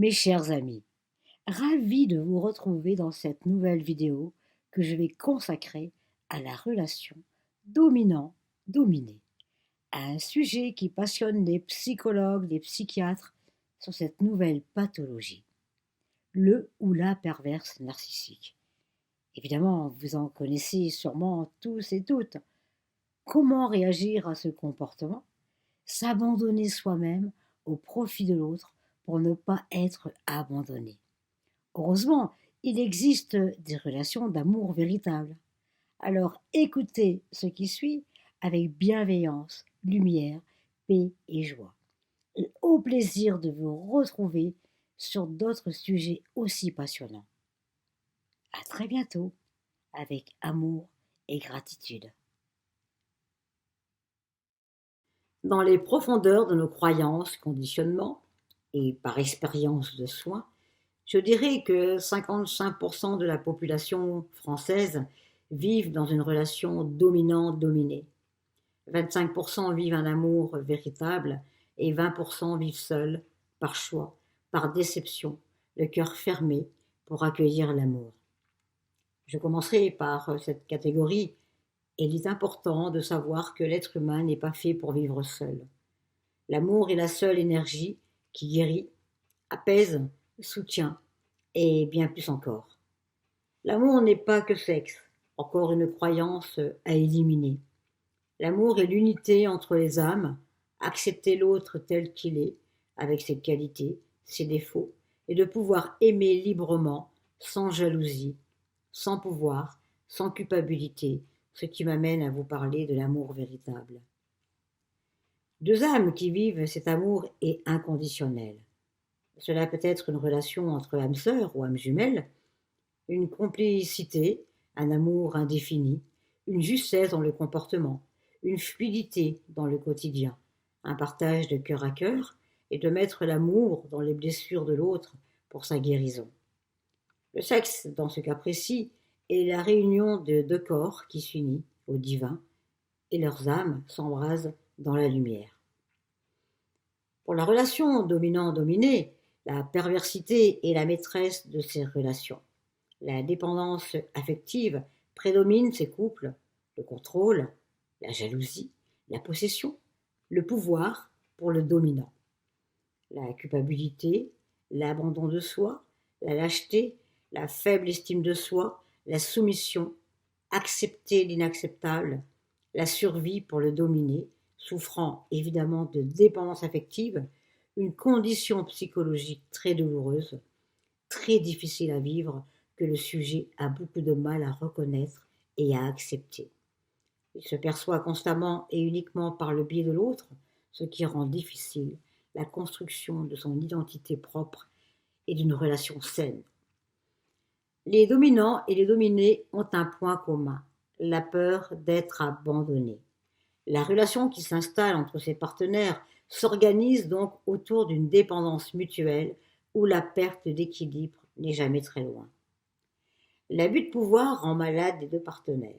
Mes chers amis, ravi de vous retrouver dans cette nouvelle vidéo que je vais consacrer à la relation dominant-dominé, un sujet qui passionne les psychologues, les psychiatres sur cette nouvelle pathologie, le ou la perverse narcissique. Évidemment, vous en connaissez sûrement tous et toutes. Comment réagir à ce comportement? S'abandonner soi-même au profit de l'autre pour ne pas être abandonné. Heureusement, il existe des relations d'amour véritables. Alors écoutez ce qui suit avec bienveillance, lumière, paix et joie. Et au plaisir de vous retrouver sur d'autres sujets aussi passionnants. À très bientôt avec amour et gratitude. Dans les profondeurs de nos croyances, conditionnements et par expérience de soins, je dirais que 55% de la population française vivent dans une relation dominant-dominée. 25% vivent un amour véritable et 20% vivent seuls, par choix, par déception, le cœur fermé pour accueillir l'amour. Je commencerai par cette catégorie. Il est important de savoir que l'être humain n'est pas fait pour vivre seul. L'amour est la seule énergie qui guérit, apaise, soutient et bien plus encore. L'amour n'est pas que sexe, encore une croyance à éliminer. L'amour est l'unité entre les âmes, accepter l'autre tel qu'il est, avec ses qualités, ses défauts, et de pouvoir aimer librement, sans jalousie, sans pouvoir, sans culpabilité, ce qui m'amène à vous parler de l'amour véritable. Deux âmes qui vivent cet amour est inconditionnel. Cela peut être une relation entre âmes sœurs ou âmes jumelles, une complicité, un amour indéfini, une justesse dans le comportement, une fluidité dans le quotidien, un partage de cœur à cœur et de mettre l'amour dans les blessures de l'autre pour sa guérison. Le sexe, dans ce cas précis, est la réunion de deux corps qui s'unissent au divin et leurs âmes s'embrasent dans la lumière. Pour la relation dominant-dominé, la perversité est la maîtresse de ces relations. La dépendance affective prédomine ces couples, le contrôle, la jalousie, la possession, le pouvoir pour le dominant. La culpabilité, l'abandon de soi, la lâcheté, la faible estime de soi, la soumission, accepter l'inacceptable, la survie pour le dominer, souffrant évidemment de dépendance affective, une condition psychologique très douloureuse, très difficile à vivre, que le sujet a beaucoup de mal à reconnaître et à accepter. Il se perçoit constamment et uniquement par le biais de l'autre, ce qui rend difficile la construction de son identité propre et d'une relation saine. Les dominants et les dominés ont un point commun, la peur d'être abandonnés. La relation qui s'installe entre ces partenaires s'organise donc autour d'une dépendance mutuelle où la perte d'équilibre n'est jamais très loin. L'abus de pouvoir rend malade les deux partenaires.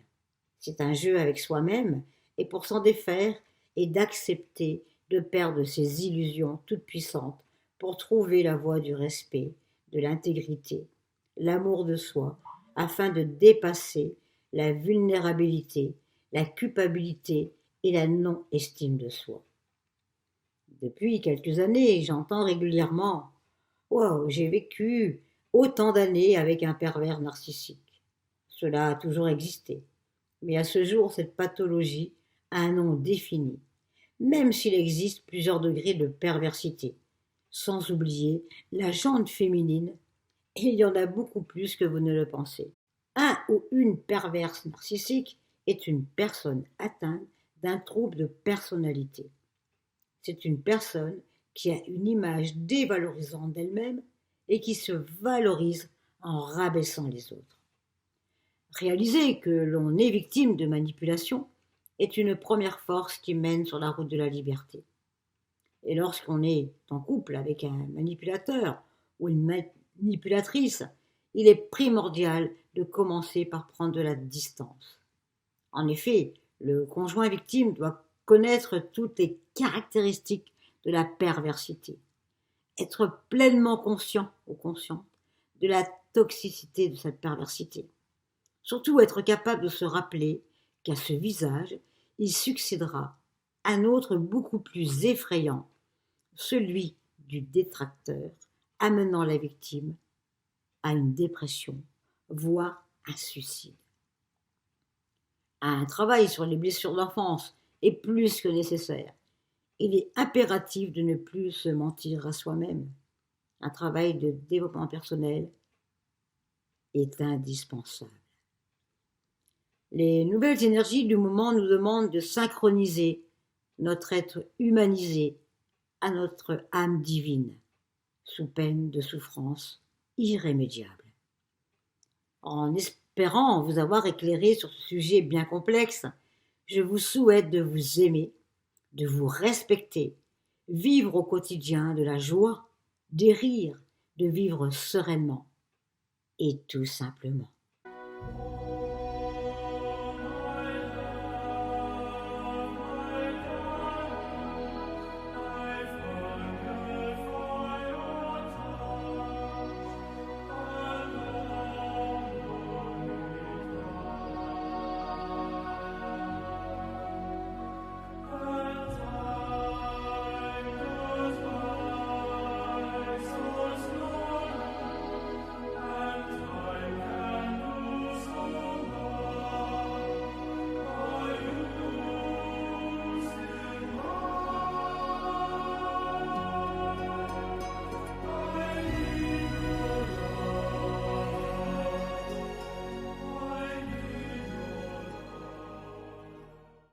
C'est un jeu avec soi-même et pour s'en défaire et d'accepter de perdre ses illusions toutes puissantes pour trouver la voie du respect, de l'intégrité, l'amour de soi, afin de dépasser la vulnérabilité, la culpabilité et la non-estime de soi. Depuis quelques années, j'entends régulièrement « Wow, j'ai vécu autant d'années avec un pervers narcissique. Cela a toujours existé. Mais à ce jour, cette pathologie a un nom défini, même s'il existe plusieurs degrés de perversité. Sans oublier la jante féminine, et il y en a beaucoup plus que vous ne le pensez. Un ou une perverse narcissique est une personne atteinte d'un trouble de personnalité. C'est une personne qui a une image dévalorisante d'elle-même et qui se valorise en rabaissant les autres. Réaliser que l'on est victime de manipulation est une première force qui mène sur la route de la liberté. Et lorsqu'on est en couple avec un manipulateur ou une manipulatrice, il est primordial de commencer par prendre de la distance. En effet, le conjoint victime doit connaître toutes les caractéristiques de la perversité. être pleinement conscient ou consciente de la toxicité de cette perversité. Surtout être capable de se rappeler qu'à ce visage, il succédera un autre beaucoup plus effrayant, celui du détracteur, amenant la victime à une dépression, voire un suicide. Un travail sur les blessures d'enfance est plus que nécessaire. Il est impératif de ne plus se mentir à soi-même. Un travail de développement personnel est indispensable. Les nouvelles énergies du moment nous demandent de synchroniser notre être humanisé à notre âme divine, sous peine de souffrance irrémédiable. En espérant vous avoir éclairé sur ce sujet bien complexe, je vous souhaite de vous aimer, de vous respecter, vivre au quotidien de la joie, des rires, de vivre sereinement et tout simplement.